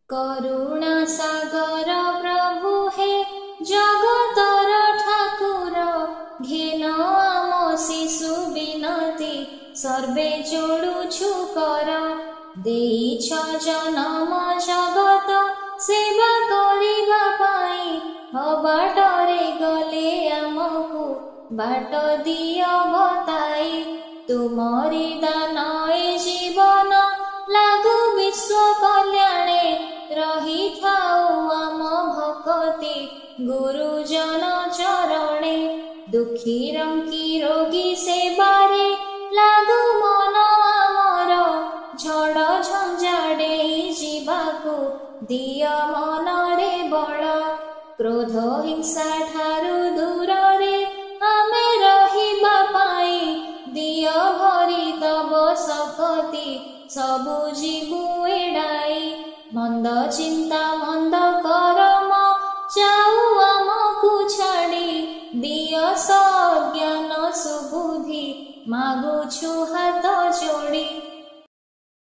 करुणा सागर प्रभु हे जगतर ठाकुर घेन आम शिशु विनती सर्वे जोड़ुछु कर देइछ जनम जगत सेवा करिबा पाई बाटरे गले आमकु बाट दियो बताई तुमरी दान ए जीवन लागु विश्व कल्याणे रही थाउ आम भक्ति गुरुजन चरणे दुखी रंकी रोगी सेवारे लागु मन आमर झड़ झंझाड़े जीवाकु दिय मनरे बल क्रोध हिंसा ठारु दूर रे आमे रहिबा पाई दिय भरी तब सकति सबु जीवु एड़ाई मंद चिंता मंद करम जाऊ आमकु छाड़ी दिय सज्ञान सुबुद्धि मागुछु हाथ जोड़ी।